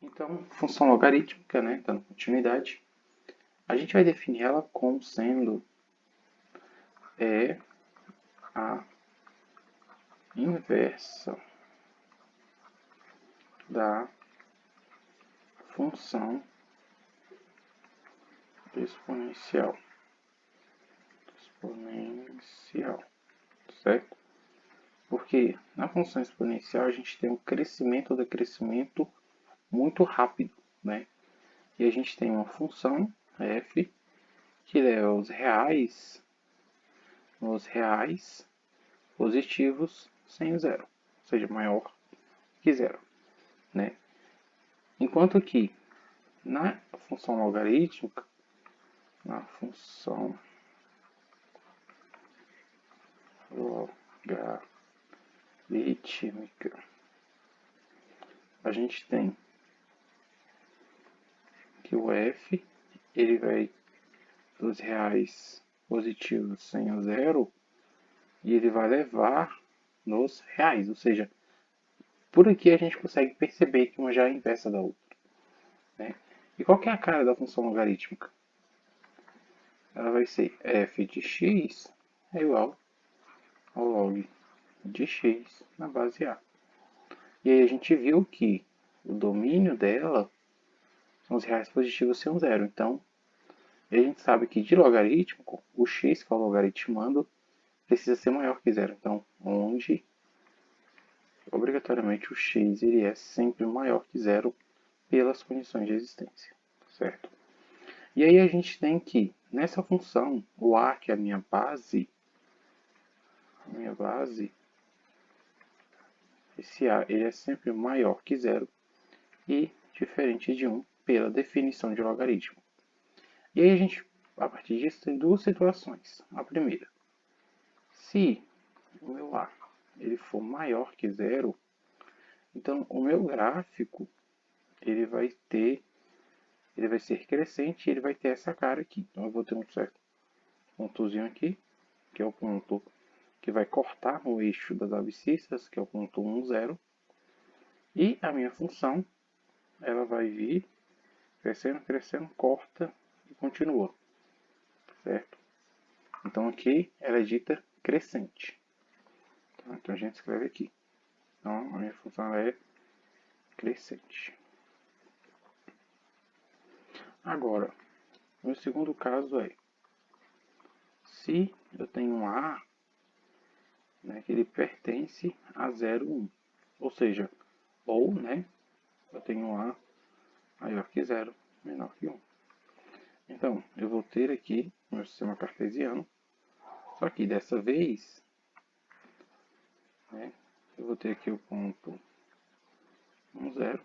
Então, função logarítmica, né, dando continuidade, a gente vai definir ela como sendo a inversa da função exponencial. Certo? Porque na função exponencial a gente tem um crescimento ou decrescimento muito rápido, né? E a gente tem uma função f que leva os reais positivos sem o zero, ou seja, maior que zero, né? Enquanto que na função logarítmica, na função logarítmica, a gente tem que o f ele vai dos reais positivos sem o zero e ele vai levar nos reais, ou seja, por aqui a gente consegue perceber que uma já é inversa da outra, né? E qual que é a cara da função logarítmica? Ela vai ser f de x é igual ao log de x na base a. E aí a gente viu que o domínio dela são os reais positivos sem um zero. Então, a gente sabe que de logarítmico, o x que é o logaritmando precisa ser maior que zero. Então, onde obrigatoriamente o x ele é sempre maior que zero pelas condições de existência, certo? E aí a gente tem que, nessa função, o a, que é a minha base, esse a ele é sempre maior que zero e diferente de 1 pela definição de logaritmo. E aí a gente, a partir disso, tem duas situações. A primeira, se o meu a ele for maior que zero, então o meu gráfico ele vai ser crescente e ele vai ter essa cara aqui. Então eu vou ter um certo pontozinho aqui, que é o ponto que vai cortar no eixo das abscissas, que é o ponto 1, 0. E a minha função, ela vai vir crescendo, crescendo, corta e continua, certo? Então aqui ela é dita crescente. Então a gente escreve aqui. Então a minha função é crescente. Agora, o segundo caso é, se eu tenho um A, né, que ele pertence a 0, 1. Ou seja, ou, né, eu tenho um A maior que 0, menor que 1. Então, eu vou ter aqui meu sistema cartesiano, só que dessa vez, né, eu vou ter aqui o ponto 1, 0.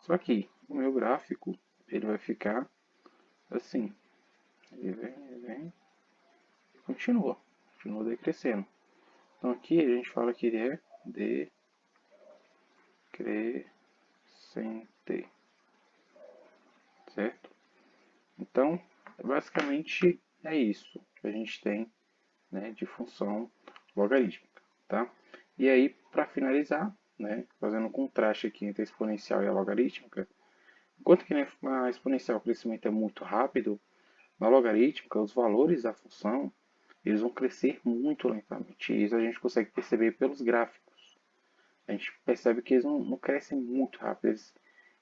Só que o meu gráfico, ele vai ficar assim. Ele vem e continua decrescendo. Então aqui a gente fala que ele é decrescente, certo? Então, basicamente é isso que a gente tem, né, de função logarítmica, tá? E aí, para finalizar, né, fazendo um contraste aqui entre a exponencial e a logarítmica, enquanto que na exponencial o crescimento é muito rápido, na logarítmica os valores da função eles vão crescer muito lentamente. E isso a gente consegue perceber pelos gráficos. A gente percebe que eles não crescem muito rápido, eles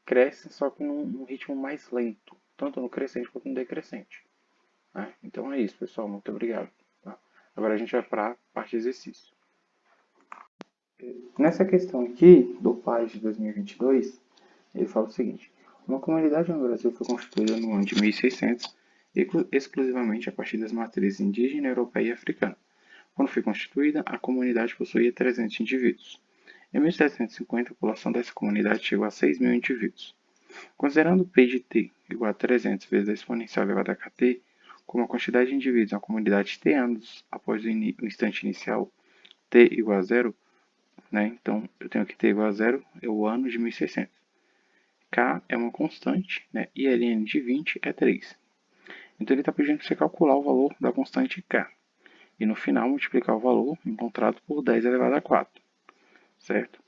crescem só que num ritmo mais lento, tanto no crescente quanto no decrescente. Né? Então é isso, pessoal. Muito obrigado. Tá? Agora a gente vai para a parte de exercício. Nessa questão aqui, do PAS de 2022, ele fala o seguinte: uma comunidade no Brasil foi constituída no ano de 1600, exclusivamente a partir das matrizes indígena, europeia e africana. Quando foi constituída, a comunidade possuía 300 indivíduos. Em 1750, a população dessa comunidade chegou a 6.000 indivíduos. Considerando o P de t igual a 300 vezes a exponencial elevada a kt, como a quantidade de indivíduos na comunidade t anos após o instante inicial t igual a zero, né? Então eu tenho que t igual a zero é o ano de 1600. K é uma constante, né? E ln de 20 é 3. Então ele está pedindo para você calcular o valor da constante K. E no final multiplicar o valor encontrado por 10 elevado a 4. Certo?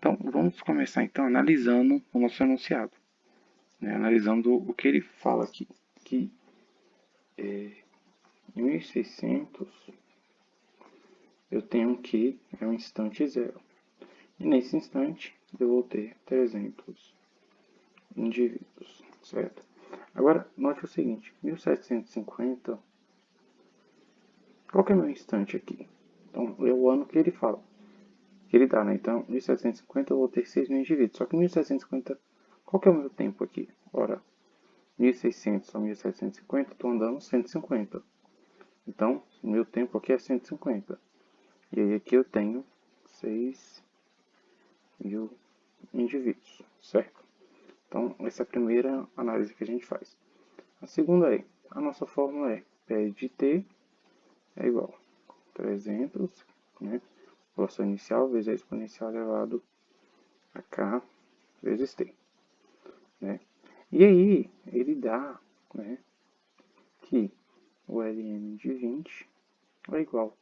Então, vamos começar então analisando o nosso enunciado, né? Analisando o que ele fala aqui, que em 1600 eu tenho que é um instante zero. E nesse instante eu vou ter 300 indivíduos, certo? Agora, note o seguinte, 1750, qual que é o meu instante aqui? Então, é o ano que ele fala, que ele dá, né? Então, 1750 eu vou ter 6 mil indivíduos. Só que 1750, qual que é o meu tempo aqui? Ora, 1600 a 1750, estou andando 150. Então, o meu tempo aqui é 150. E aí aqui eu tenho 6 mil indivíduos, certo? Então, essa é a primeira análise que a gente faz. A segunda é, a nossa fórmula é P de T é igual a 300, né? População inicial vezes a exponencial elevado a K vezes T, né? E aí, ele dá, né, que o Ln de 20 é igual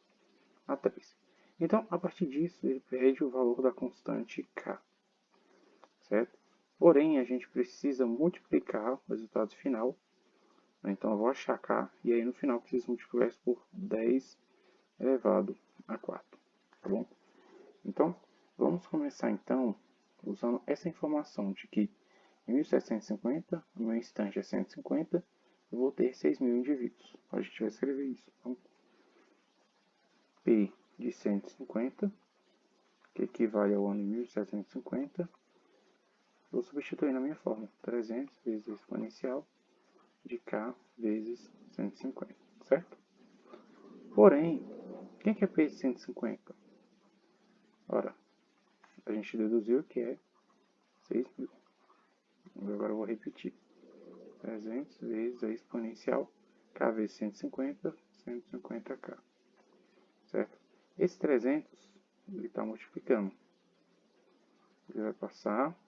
a 3. Então, a partir disso, ele pede o valor da constante K, certo? Porém, a gente precisa multiplicar o resultado final. Então, eu vou achar K, e aí no final eu preciso multiplicar isso por 10 elevado a 4, tá bom? Então, vamos começar então usando essa informação de que em 1750, o meu instante é 150, eu vou ter 6 mil indivíduos. A gente vai escrever isso. Então, P de 150, que equivale ao ano de 1750, vou substituir na minha fórmula. 300 vezes a exponencial de K vezes 150, certo? Porém, quem que é P de 150? Ora, a gente deduziu que é 6 mil. Agora eu vou repetir. 300 vezes a exponencial K vezes 150, 150K. Certo? Esse 300, ele está multiplicando. Ele vai passar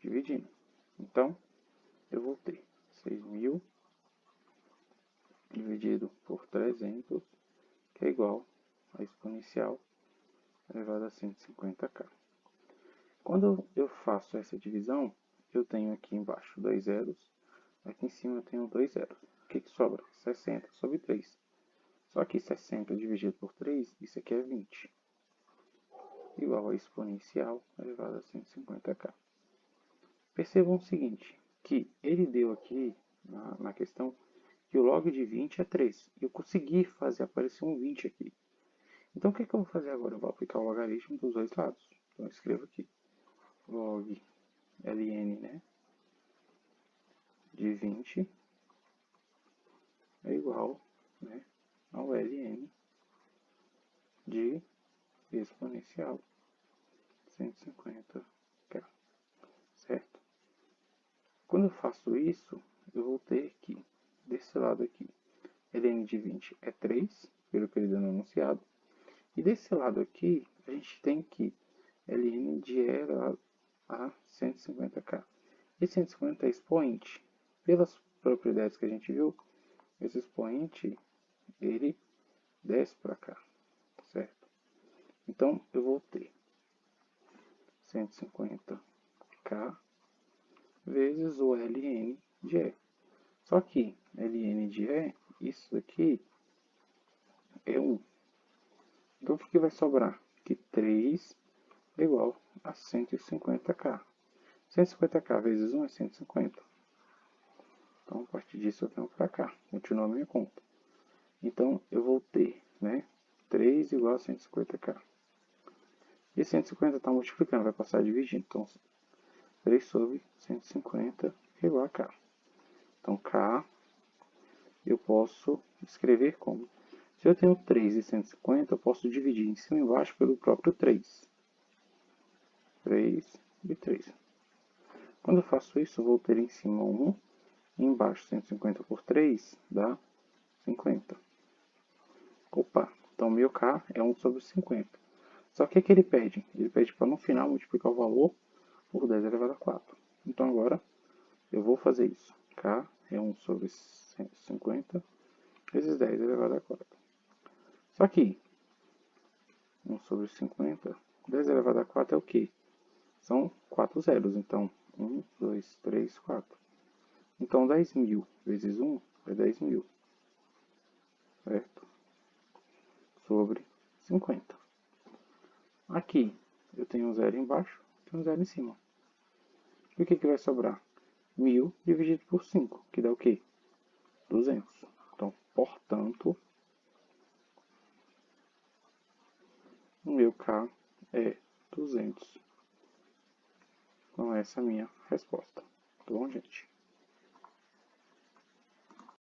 dividindo. Então, eu vou ter 6.000 dividido por 300, que é igual a exponencial elevado a 150K. Quando eu faço essa divisão, eu tenho aqui embaixo 2 zeros, aqui em cima eu tenho 2 zeros. O que sobra? 60 sobre 3. Só que 60 dividido por 3, isso aqui é 20. Igual a exponencial elevado a 150K. Percebam o seguinte, que ele deu aqui na questão que o log de 20 é 3. E eu consegui fazer aparecer um 20 aqui. Então o que eu vou fazer agora? Eu vou aplicar o logaritmo dos dois lados. Então eu escrevo aqui log ln, né, de 20 é igual, né, ao ln de exponencial 150K, certo? Quando eu faço isso, eu vou ter que, desse lado aqui, ln de 20 é 3, pelo que ele deu no enunciado. E desse lado aqui, a gente tem que ln de E elevado a 150K. E 150 é expoente. Pelas propriedades que a gente viu, esse expoente, ele desce para cá, certo? Então, eu vou ter 150K vezes o ln de E. Só que ln de E, isso daqui é 1. Então, o que vai sobrar? Que 3 é igual a 150K. 150K vezes 1 é 150. Então, a partir disso, eu tenho para cá. Continua a minha conta. Então, eu vou ter, né, 3 igual a 150K. E 150 está multiplicando, vai passar dividindo. Então, 3 sobre 150 é igual a K. Então, K eu posso escrever como? Se eu tenho 3 e 150, eu posso dividir em cima e embaixo pelo próprio 3. 3 e 3. Quando eu faço isso, eu vou ter em cima 1 e embaixo 150 por 3 dá 50. Opa, então meu K é 1 sobre 50. Só que o que ele pede? Ele pede para no final multiplicar o valor por 10 elevado a 4. Então agora eu vou fazer isso. K é 1 sobre 150 vezes 10 elevado a 4. Só que 1 sobre 50 10 elevado a 4 é o quê? São 4 zeros, então 1, 2, 3, 4. Então 10.000 vezes 1 é 10.000, certo? Sobre 50. Aqui eu tenho um zero embaixo, tenho um zero em cima. E o que vai sobrar? 1.000 dividido por 5, que dá o quê? 200. Então, portanto, o meu K é 200. Então, essa é a minha resposta. Tá bom, gente?